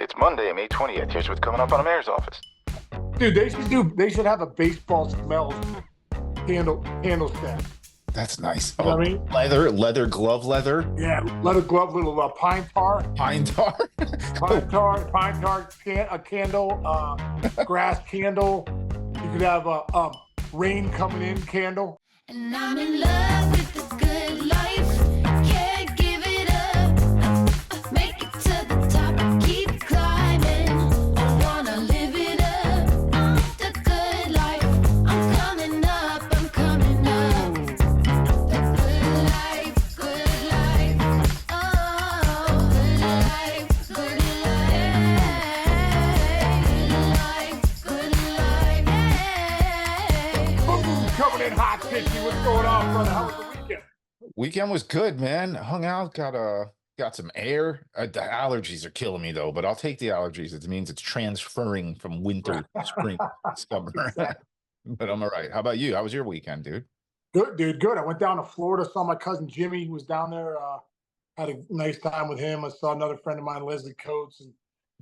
It's Monday, May 20th. Here's what's coming up on the mayor's office. Dude, they should have a baseball smells handle set. That's nice. You know what I mean? Leather glove leather. Yeah, leather glove, little pine tar. Pine tar. A candle, grass candle. You could have a rain coming in candle. And I'm in love with the good life. Can't give it up. Make it to the top. Keep climbing. I wanna live it up. The good life. I'm coming up. I'm coming up. The good life. Good life. Oh, good life. Good life. Good life. Good life. Coming in hot, Chinch. What's going on, brother? How was the weekend? Weekend was good, man. Hung out, got some air. The allergies are killing me though, but I'll take the allergies. It means it's transferring from winter to spring, summer. But I'm all right. How about you? How was your weekend, dude? Good, dude. Good. I went down to Florida. Saw my cousin Jimmy. Who was down there. Had a nice time with him. I saw another friend of mine, Leslie Coates, and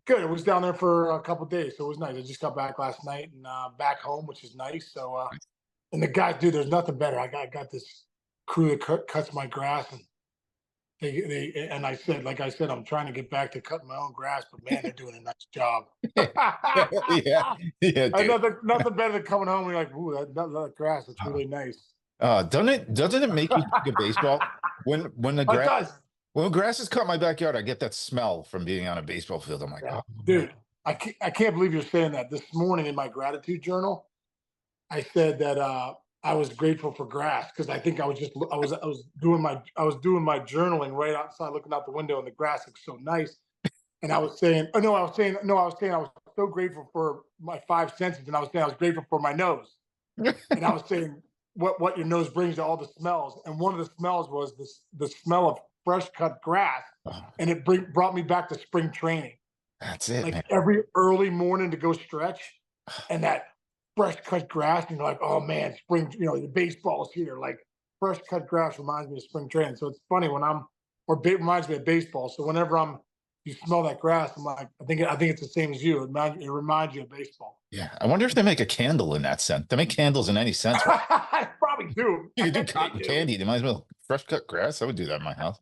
good. I was down there for a couple of days, so it was nice. I just got back last night and back home, which is nice. So, and the guys, dude, there's nothing better. I got this crew that cuts my grass, and I said, like I said, I'm trying to get back to cutting my own grass, but man, they're doing a nice job. yeah, dude. Nothing better than coming home and you're like, ooh, that grass looks really nice. Doesn't it make you think of baseball when the grass when grass is cut in my backyard? I get that smell from being on a baseball field. I'm like, oh, dude, I can't believe you're saying that. This morning in my gratitude journal, I said that I was grateful for grass because I think I was doing my journaling right outside, looking out the window, and the grass looks so nice. And I was saying I was so grateful for my five senses, and I was saying I was grateful for my nose, and I was saying what your nose brings to all the smells, and one of the smells was the smell of fresh cut grass, and it brought me back to spring training. That's it, like man. Every early morning to go stretch, and that fresh cut grass, and you're like, oh man, spring, the baseball's here. Like fresh cut grass reminds me of spring training. So it's funny reminds me of baseball. So whenever you smell that grass, I'm like, I think it's the same as you. It reminds you of baseball. Yeah, I wonder if they make a candle in that scent. They make candles in any sense. I probably do. You could do cotton candy. They might as well fresh cut grass. I would do that in my house.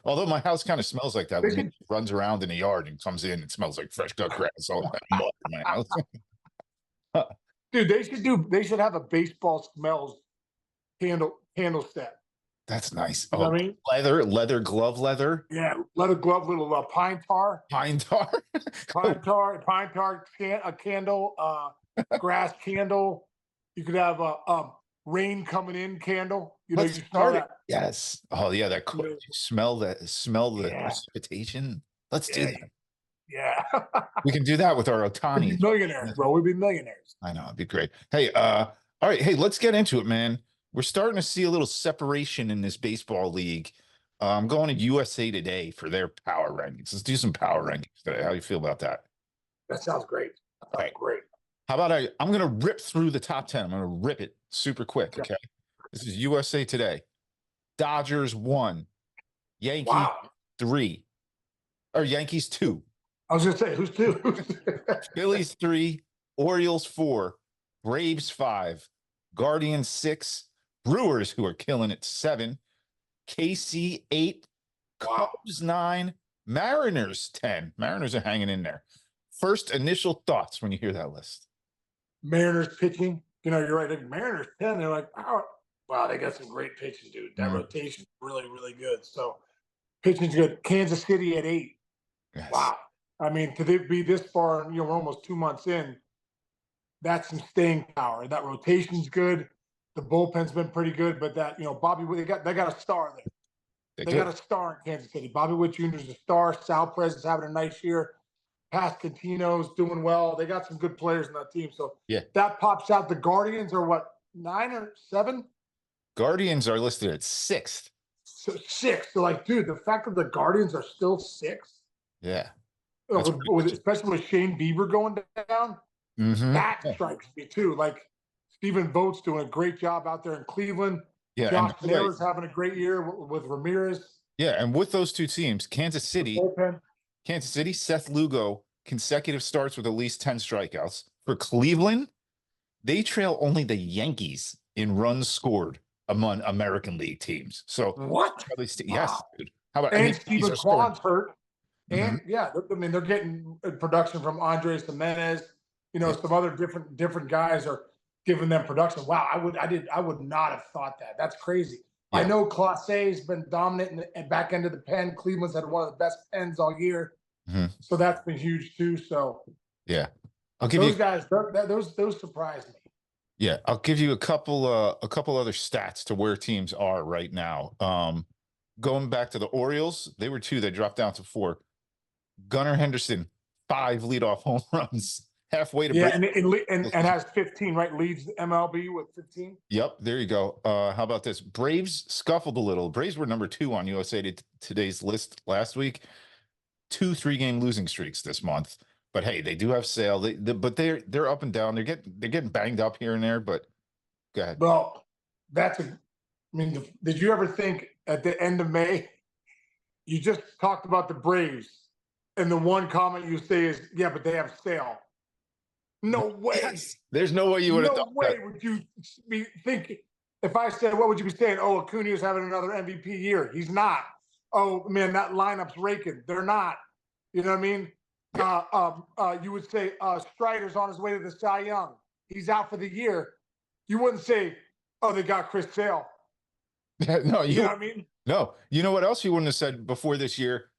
Although my house kind of smells like that when it runs around in the yard and comes in, it smells like fresh cut grass all that mud in my house. Dude, they should have a baseball smells handle set. That's nice. You know what I mean? Leather glove leather. Yeah, leather glove, little pine tar. Pine tar. A candle, grass candle. You could have a rain coming in candle. Let's start it. That. Yes. Oh yeah, that smell the precipitation. Let's do that. Yeah. We can do that with our Otani. We'd be millionaires, bro. We'd be millionaires. I know, it'd be great. Hey, all right. Hey, let's get into it, man. We're starting to see a little separation in this baseball league. I'm going to USA Today for their power rankings. Let's do some power rankings today. How do you feel about that? That sounds great. Great. How about I'm going to rip through the top 10. I'm going to rip it super quick, okay? This is USA Today. Dodgers 1. Yankees 3. Or Yankees 2. I was going to say, who's 2? Phillies 3. Orioles 4. Braves 5. Guardians 6. Brewers, who are killing it, 7. KC 8. Cubs 9. Mariners 10. Mariners are hanging in there. First initial thoughts when you hear that list. Mariners pitching. You're right. Mariners 10. They're like, oh, wow, they got some great pitching, dude. That rotation is really, really good. So pitching's good. Kansas City at 8. Yes. Wow. I mean, to be this far, we're almost 2 months in. That's some staying power. That rotation's good. The bullpen's been pretty good, but that, Bobby, they got a star there. They got a star in Kansas City. Bobby Witt Jr. is a star. Sal Perez is having a nice year. Pascantino's doing well. They got some good players in that team. So that pops out. The Guardians are what, 9 or 7? Guardians are listed at 6th. So 6. So like, dude, the fact that the Guardians are still 6th. Yeah. Especially with Shane Bieber going down. That strikes me too. Like Stephen Vogt's doing a great job out there in Cleveland. Yeah, Josh Naylor's having a great year with Ramirez. Yeah, and with those two teams, Kansas City Kansas City, Seth Lugo, consecutive starts with at least 10 strikeouts. For Cleveland, they trail only the Yankees in runs scored among American League teams. So, What? yes, Wow. dude. How about And the Yankees Steven are scoring? Kwan's hurt. Mhm. And yeah, I mean, they're getting production from Andres Jimenez. Yeah. Some other different guys are giving them production. Wow, I would not have thought that. That's crazy. I Yeah. know Clase's been dominant and back end of the pen. Cleveland's had one of the best pens all year, Mhm. so that's been huge too. So Yeah. I'll give those you guys, those surprise me. Yeah, I'll give you a couple other stats to where teams are right now. Going back to the Orioles, they were 2, they dropped down to 4. Gunnar Henderson, 5 leadoff home runs, halfway to Yeah, break. and has 15, right? Leads the MLB with 15. Yep, there you go. How about this? Braves scuffled a little. Braves were number 2 on USA Today's list last week. 2 3-game losing streaks this month. But hey, they do have Sale. But they're up and down. They're getting banged up here and there. But go ahead. Well, I mean, did you ever think at the end of May, you just talked about the Braves, and the one comment you say is, "Yeah, but they have Sale." No way. Yes. There's no way you would have No thought way that. would you be thinking. If I said, what would you be saying? Oh, Acuna is having another MVP year. He's not. Oh man, that lineup's raking. They're not. You know what I mean? You would say Strider's on his way to the Cy Young. He's out for the year. You wouldn't say, oh, they got Chris Sale. No, You know what I mean? No, you know what else you wouldn't have said before this year?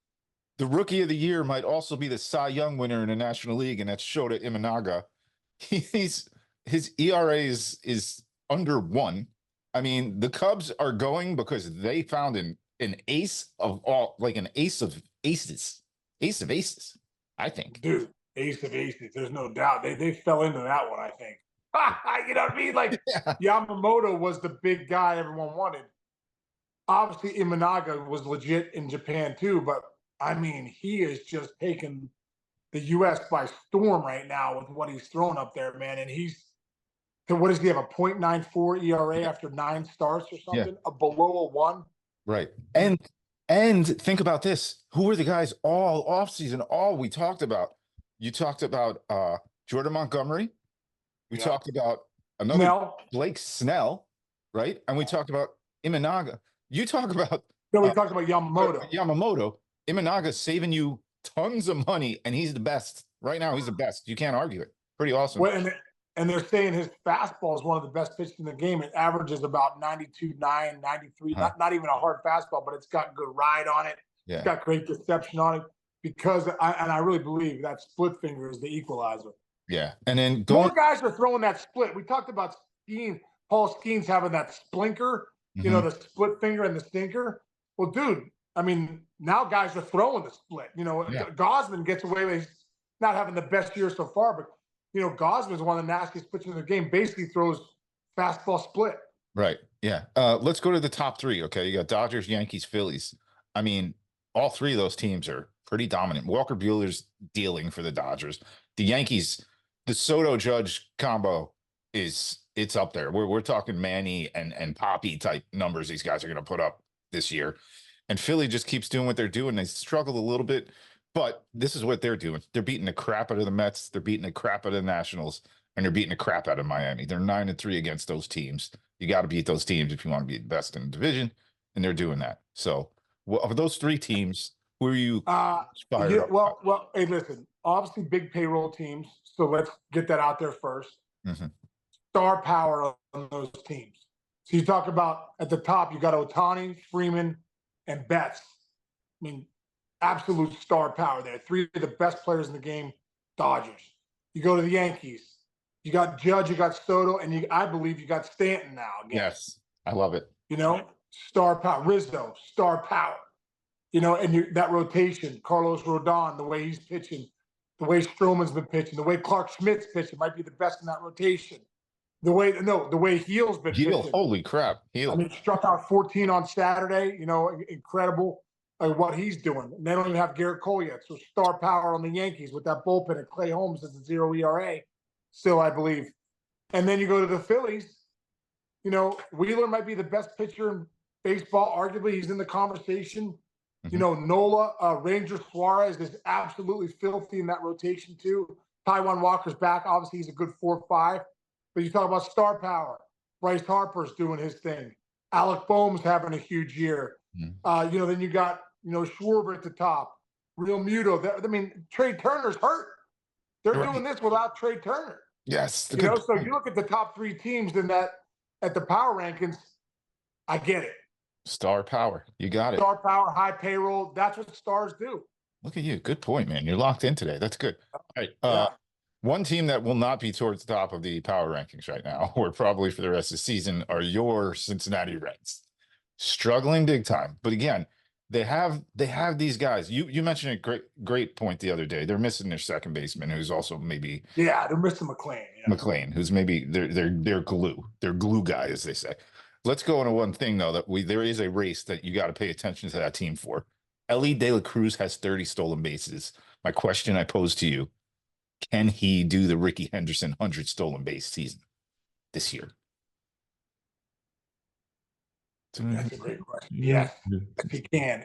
The rookie of the year might also be the Cy Young winner in the National League, and that's Shota Imanaga. His ERA is under 1. I mean, the Cubs are going because they found an ace of all, like an ace of aces, I think. Dude, ace of aces. There's no doubt. They fell into that one, I think. You know what I mean? Like Yamamoto was the big guy everyone wanted. Obviously, Imanaga was legit in Japan too, but I mean, he is just taking the U.S. by storm right now with what he's throwing up there, man. And what does he have, a .94 ERA after 9 starts or something? A below a 1? Right. And think about this. Who were the guys all offseason? All we talked about. You talked about Jordan Montgomery. We talked about another Blake Snell, right? And we talked about Imanaga. You talk about we talked about Yamamoto. Imanaga's saving you tons of money, and he's the best. Right now, he's the best. You can't argue it. Pretty awesome. Well, and they're saying his fastball is one of the best pitches in the game. It averages about 92.9, 93. Not even a hard fastball, but it's got good ride on it. Yeah. It's got great deception on it. Because I really believe that split finger is the equalizer. Yeah. And then more guys are throwing that split. We talked about Paul Skeens having that splinker, the split finger and the sinker. Well, dude, I mean, now guys are throwing the split. Gosman gets away with not having the best year so far, but Gosman's one of the nastiest pitchers in the game. Basically throws fastball split. Right. Yeah. Let's go to the top 3. Okay. You got Dodgers, Yankees, Phillies. I mean, all 3 of those teams are pretty dominant. Walker Buehler's dealing for the Dodgers. The Yankees, the Soto Judge combo it's up there. We're talking Manny and Poppy type numbers these guys are going to put up this year. And Philly just keeps doing what they're doing. They struggled a little bit, but this is what they're doing. They're beating the crap out of the Mets. They're beating the crap out of the Nationals, and they're beating the crap out of Miami. They're 9-3 against those teams. You got to beat those teams if you want to be the best in the division, and they're doing that. So, of those 3 teams, who are you inspired up? Well, hey, listen. Obviously, big payroll teams. So let's get that out there first. Mm-hmm. Star power on those teams. So you talk about at the top, you got Ohtani, Freeman, and Betts. I mean, absolute star power there. 3 of the best players in the game, Dodgers. You go to the Yankees. You got Judge, you got Soto, and I believe you got Stanton now. Again. Yes, I love it. Star power. Rizzo, star power. And that rotation, Carlos Rodon, the way he's pitching, the way Stroman's been pitching, the way Clark Schmidt's pitching might be the best in that rotation. The way Heel's been pitching. Holy crap. Heel. I mean, struck out 14 on Saturday, incredible what he's doing. And they don't even have Garrett Cole yet. So star power on the Yankees with that bullpen and Clay Holmes as a 0 ERA, still, I believe. And then you go to the Phillies, Wheeler might be the best pitcher in baseball. Arguably, he's in the conversation. You know, Nola, Ranger Suarez is absolutely filthy in that rotation too. Taijuan Walker's back. Obviously, he's a good 4-5. But you talk about star power. Bryce Harper's doing his thing. Alec Boehm's having a huge year. You know, then you got, you know, Schwarber at the top. Real Muto. I mean, Trey Turner's hurt. They're doing this without Trey Turner. Yes. You know, so you look at the top 3 teams in that at the power rankings. I get it. Star power. You got it. Star power, high payroll. That's what stars do. Look at you. Good point, man. You're locked in today. That's good. All right. One team that will not be towards the top of the power rankings right now, or probably for the rest of the season, are your Cincinnati Reds. Struggling big time. But again, they have these guys. You mentioned a great point the other day. They're missing their second baseman, who's also maybe they're missing McLean. Yeah. McLean, who's maybe they're glue. They're glue guy, as they say. Let's go into one thing though, that there is a race that you got to pay attention to that team for. Elly De La Cruz has 30 stolen bases. My question I pose to you: can he do the Rickey Henderson 100 stolen base season this year? That's a great question. Yes, he can.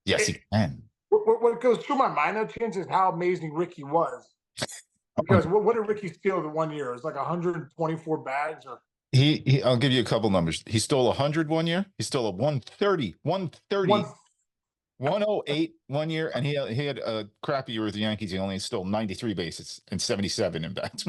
Yes, he can. What goes through my mind though, Chinch, is how amazing Rickey was. Because what did Rickey steal the 1 year? It was like 124 bags, or I'll give you a couple numbers. He stole 100 1 year. He stole a 130, 108 1 year, and he had a crappy year with the Yankees. He only stole 93 bases and 77 in bats.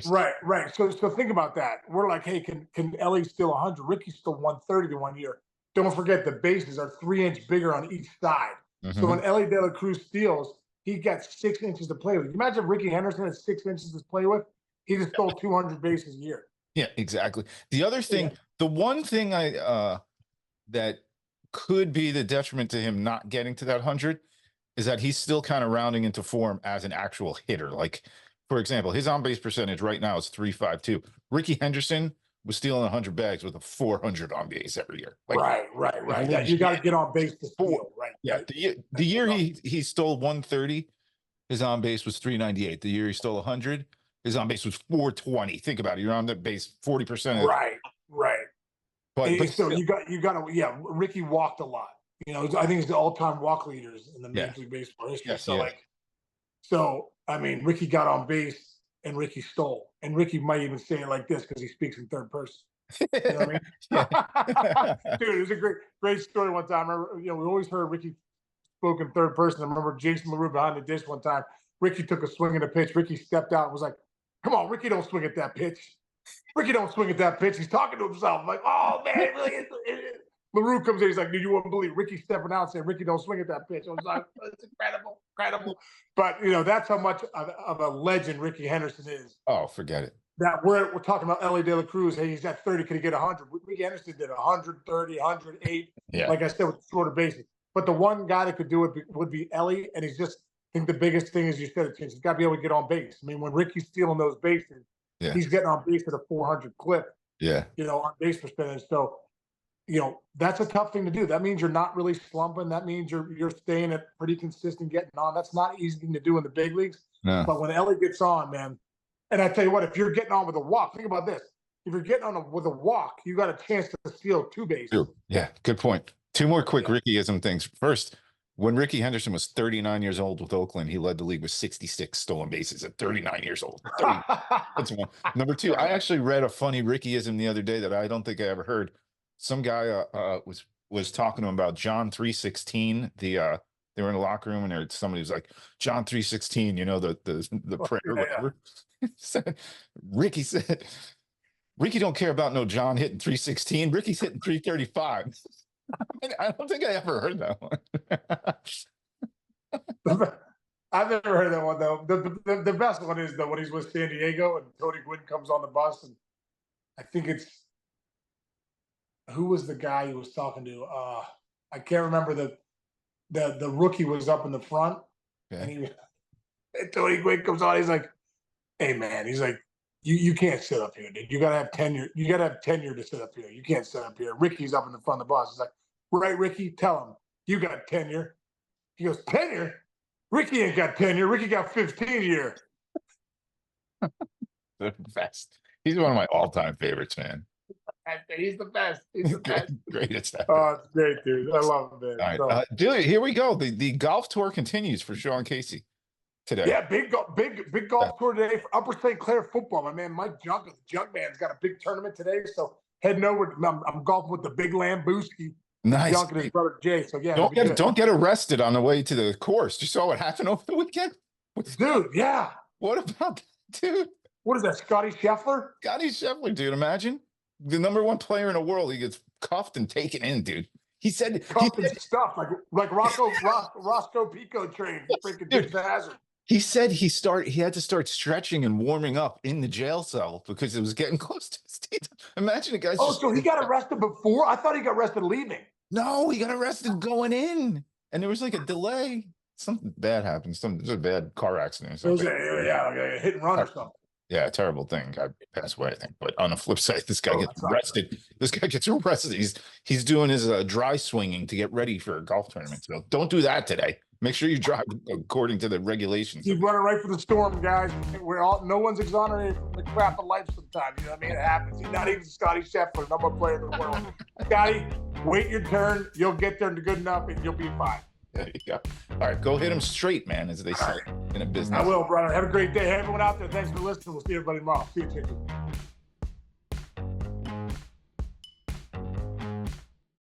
Right. So think about that. We're like, hey, can Elly steal 100? Rickey stole 130 the 1 year. Don't forget the bases are 3 inches bigger on each side. So when Elly De La Cruz steals, he got 6 inches to play with. Imagine if Rickey Henderson had 6 inches to play with. He just stole 200 bases a year. Yeah, exactly. The other thing, the one thing that could be the detriment to him not getting to that 100 is that he's still kind of rounding into form as an actual hitter. Like, for example, his on-base percentage right now is .352. Rickey Henderson was stealing 100 bags with a 400 on base every year. Like, right. Yeah, you got to get on base to steal, right? Yeah, the year he stole 130, his on base was 398. The year he stole 100, his on base was 420. Think about it. You're on the base 40%. Right. But so you got to, Rickey walked a lot. You know, I think he's the all-time walk leaders in the Major League Baseball history. Yes, so I mean, Rickey got on base and Rickey stole, and Rickey might even say it like this because he speaks in third person. You know what I mean? Dude, it was a great story one time. I remember, you know, we always heard Rickey spoke in third person. I remember Jason LaRue behind the dish one time. Rickey took a swing at a pitch. Rickey stepped out and was like, "Come on, Rickey, don't swing at that pitch. Rickey, don't swing at that pitch." He's talking to himself. I'm like, "Oh, man, it really is." LaRue comes in. He's like, "Dude, you wouldn't believe Rickey stepping out saying, 'Rickey, don't swing at that pitch.'" I was like, "It's incredible. But, you know, that's how much of a legend Rickey Henderson is. Oh, forget it. That we're talking about Elly De La Cruz. Hey, he's at 30. Can he get 100? Rickey Henderson did 130, 108. Yeah. Like I said, with shorter bases. But the one guy that could do it would be Elly. And he's just, I think the biggest thing is you said it, he's got to be able to get on base. I mean, when Rickey's stealing those bases, he's getting on base at a 400 clip. Yeah. You know, on base percentage. So, you know, that's a tough thing to do. That means you're not really slumping. That means you're staying at pretty consistent getting on. That's not an easy thing to do in the big leagues. No. But when Elly gets on, man, and I tell you what, if you're getting on with a walk, think about this. If you're getting on with a walk, you got a chance to steal 2 bases. Yeah, good point. 2 more quick Rickeyism things. First, when Rickey Henderson was 39 years old with Oakland, he led the league with 66 stolen bases at 39 years old. That's one. Number 2, I actually read a funny Rickeyism the other day that I don't think I ever heard. Some guy was talking to him about John 3:16. They were in the locker room and somebody was like, John 3:16, you know, the prayer or whatever. Rickey said, Rickey don't care about no John hitting 3:16. Rickey's hitting 3:35. I don't think I ever heard that one. I've never heard that one though. The best one is when he's with San Diego and Tony Gwynn comes on the bus, and I think it's who was the guy he was talking to? I can't remember. The rookie was up in the front, and Tony Gwynn comes on. He's like, "Hey man," he's like, "You can't sit up here, dude. You gotta have tenure. You gotta have tenure to sit up here. You can't sit up here." Rickey's up in the front of the bus. He's like, "Right, Rickey, tell him you got tenure." He goes, "Tenure? Rickey ain't got tenure. Rickey got 15 a year." The best. He's one of my all-time favorites, man. He's the best. He's the best. Great. It's that. Oh, it's great, dude. I love him, man. All right, So, dude, here we go. The golf tour continues for Sean Casey today. yeah, big golf tour today for Upper St. Clair football. My man Mike Junk, the Junk Man's got a big tournament today. So heading over. I'm golfing with the big Lambooski. Nice. Junk and his brother Jay. So yeah, Don't get arrested on the way to the course. You saw what happened over the weekend? dude. Yeah. What about that, dude? What is that, Scotty Scheffler? Scotty Scheffler, dude. Imagine the #1 player in the world. He gets cuffed and taken in, dude. He said Stuff like Roscoe Pico train. Freaking Dude. Hazard. he said he had to start stretching and warming up in the jail cell because it was getting close to his teeth. Imagine the guy's. Oh, just, so he got arrested before? I thought he got arrested leaving. no, he got arrested going in, and there was like a delay. Something bad happened. There's a bad car accident. Or It was something. like a hit and run or something. Yeah, terrible thing. Guy passed away, I think. But on the flip side, this guy gets that's not arrested. This guy gets arrested. He's doing his dry swinging to get ready for a golf tournament. So don't do that today. Make sure you drive according to the regulations. Keep running right for the storm, guys. No one's exonerated from the crap of life sometimes. You know what I mean? It happens. He's not even Scotty Scheffler, #1 player in the world. Scotty, wait your turn. You'll get there good enough and you'll be fine. There you go. All right, go hit him straight, man, as they say in a business. I will, brother. Have a great day. Hey, everyone out there, thanks for listening. We'll see everybody tomorrow. See you, Chinch.